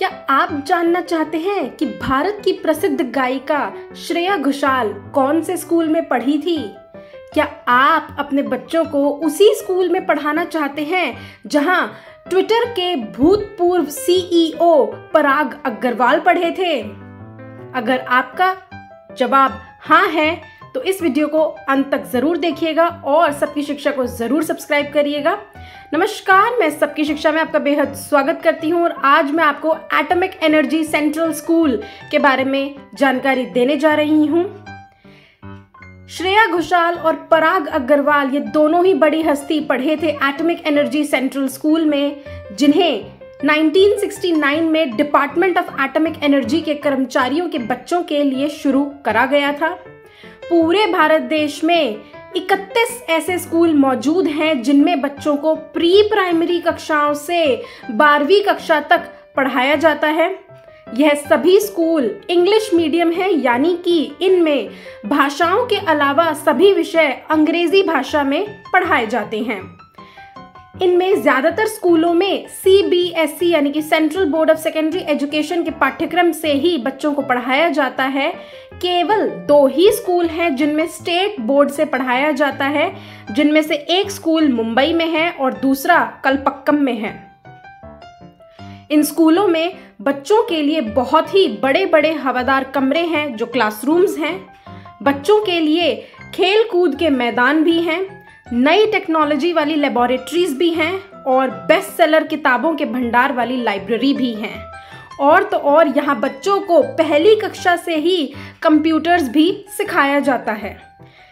क्या आप जानना चाहते हैं कि भारत की प्रसिद्ध गायिका श्रेया घोषाल कौन से स्कूल में पढ़ी थी? क्या आप अपने बच्चों को उसी स्कूल में पढ़ाना चाहते हैं जहां ट्विटर के भूतपूर्व सीईओ पराग अग्रवाल पढ़े थे? अगर आपका जवाब हाँ है तो इस वीडियो को अंत तक जरूर देखिएगा और सबकी शिक्षा को जरूर सब्सक्राइब करिएगा। नमस्कार, मैं सबकी शिक्षा में आपका बेहद स्वागत करती हूँ और आज मैं आपको एटॉमिक एनर्जी सेंट्रल स्कूल के बारे में जानकारी देने जा रही हूँ। श्रेया घोषाल और पराग अग्रवाल ये दोनों ही बड़ी हस्ती पढ़े थे एटॉमिक एनर्जी सेंट्रल स्कूल में, जिन्हें 1969 में डिपार्टमेंट ऑफ एटॉमिक एनर्जी के कर्मचारियों के बच्चों के लिए शुरू करा गया था। पूरे भारत देश में 31 ऐसे स्कूल मौजूद हैं जिनमें बच्चों को प्री प्राइमरी कक्षाओं से 12वीं कक्षा तक पढ़ाया जाता है। यह सभी स्कूल इंग्लिश मीडियम है, यानी कि इनमें भाषाओं के अलावा सभी विषय अंग्रेजी भाषा में पढ़ाए जाते हैं। इनमें ज्यादातर स्कूलों में CBSE यानी कि central board of secondary education के पाठ्यक्रम से ही बच्चों को पढ़ाया जाता है। केवल 2 ही स्कूल हैं जिनमें स्टेट बोर्ड से पढ़ाया जाता है, जिनमें से एक स्कूल मुंबई में है और दूसरा कलपक्कम में है। इन स्कूलों में बच्चों के लिए बहुत ही बड़े बड़े हवादार कमरे हैं जो क्लासरूम्स हैं। बच्चों के लिए खेल कूद के मैदान भी हैं, नई टेक्नोलॉजी वाली लेबोरेटरीज भी हैं और बेस्ट सेलर किताबों के भंडार वाली लाइब्रेरी भी हैं। और तो और यहाँ बच्चों को पहली कक्षा से ही कंप्यूटर्स भी सिखाया जाता है।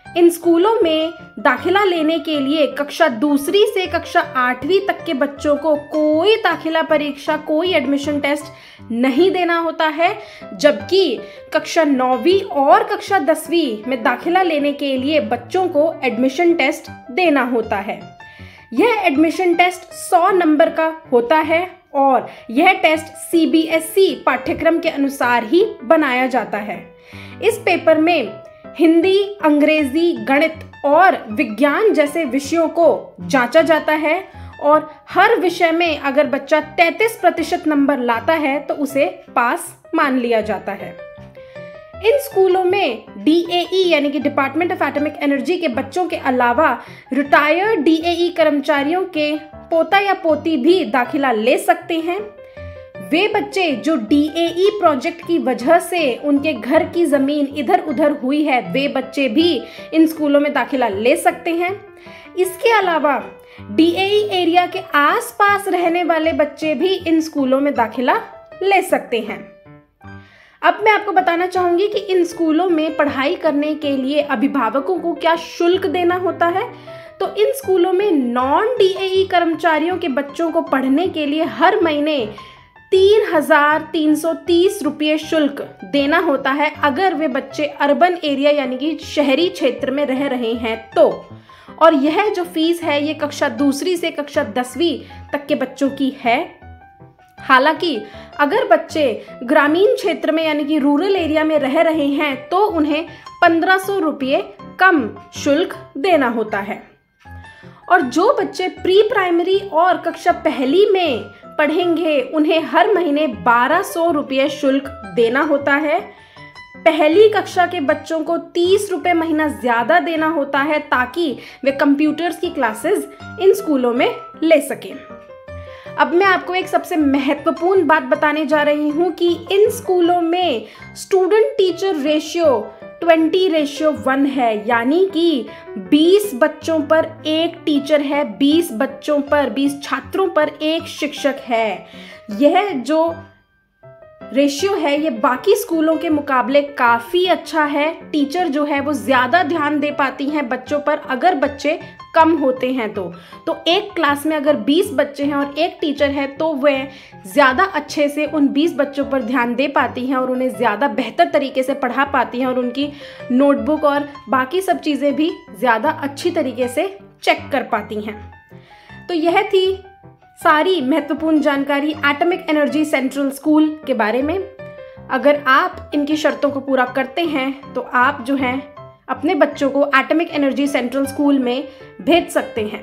इन स्कूलों में दाखिला लेने के लिए कक्षा 2 से कक्षा 8वीं तक के बच्चों को कोई दाखिला परीक्षा, कोई एडमिशन टेस्ट नहीं देना होता है, जबकि कक्षा 9वीं और कक्षा 10वीं में दाखिला लेने के लिए बच्चों को एडमिशन टेस्ट देना होता है। यह एडमिशन टेस्ट 100 नंबर का होता है और यह टेस्ट CBSE पाठ्यक्रम के अनुसार ही बनाया जाता है। इस पेपर में हिंदी, अंग्रेजी, गणित और विज्ञान जैसे विषयों को जांचा जाता है और हर विषय में अगर बच्चा 33% नंबर लाता है तो उसे पास मान लिया जाता है। इन स्कूलों में DAE यानी कि डिपार्टमेंट ऑफ एटॉमिक एनर्जी के बच्चों के अलावा रिटायर्ड DAE कर्मचारियों के पोता या पोती भी दाखिला ले सकते हैं। वे बच्चे जो DAE प्रोजेक्ट की वजह से उनके घर की जमीन इधर उधर हुई है, वे बच्चे भी इन स्कूलों में दाखिला ले सकते हैं। इसके अलावा DAE एरिया के आसपास रहने वाले बच्चे भी इन स्कूलों में दाखिला ले सकते हैं। अब मैं आपको बताना चाहूंगी कि इन स्कूलों में पढ़ाई करने के लिए अभिभावकों को क्या शुल्क देना होता है। तो इन स्कूलों में नॉन DAE कर्मचारियों के बच्चों को पढ़ने के लिए हर महीने 3,330 रुपये शुल्क देना होता है अगर वे बच्चे अर्बन एरिया यानी कि शहरी क्षेत्र में रह रहे हैं तो। और यह जो फीस है ये कक्षा 2 से कक्षा 10वीं तक के बच्चों की है। हालांकि अगर बच्चे ग्रामीण क्षेत्र में यानी कि रूरल एरिया में रह रहे हैं तो उन्हें 1500 रुपये कम शुल्क देना होता है। और जो बच्चे प्री प्राइमरी और कक्षा 1 में पढ़ेंगे उन्हें हर महीने 1200 रुपये शुल्क देना होता है। पहली कक्षा के बच्चों को 30 रुपये महीना ज्यादा देना होता है ताकि वे कंप्यूटर्स की क्लासेस इन स्कूलों में ले सकें। अब मैं आपको एक सबसे महत्वपूर्ण बात बताने जा रही हूँ कि इन स्कूलों में स्टूडेंट टीचर रेशियो 20:1 है, यानी कि 20 बच्चों पर एक टीचर है, 20 छात्रों पर एक शिक्षक है। यह जो रेशियो है ये बाकी स्कूलों के मुकाबले काफ़ी अच्छा है। टीचर जो है वो ज़्यादा ध्यान दे पाती हैं बच्चों पर अगर बच्चे कम होते हैं तो एक क्लास में अगर 20 बच्चे हैं और एक टीचर है तो वह ज़्यादा अच्छे से उन 20 बच्चों पर ध्यान दे पाती हैं और उन्हें ज़्यादा बेहतर तरीके से पढ़ा पाती हैं और उनकी नोटबुक और बाकी सब चीज़ें भी ज़्यादा अच्छी तरीके से चेक कर पाती हैं। तो यह थी सारी महत्वपूर्ण जानकारी एटॉमिक एनर्जी सेंट्रल स्कूल के बारे में। अगर आप इनकी शर्तों को पूरा करते हैं तो आप जो हैं अपने बच्चों को एटॉमिक एनर्जी सेंट्रल स्कूल में भेज सकते हैं।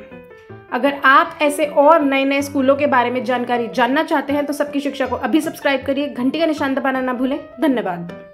अगर आप ऐसे और नए नए स्कूलों के बारे में जानकारी जानना चाहते हैं तो सबकी शिक्षा को अभी सब्सक्राइब करिए, घंटी का निशान दबाना ना भूलें। धन्यवाद।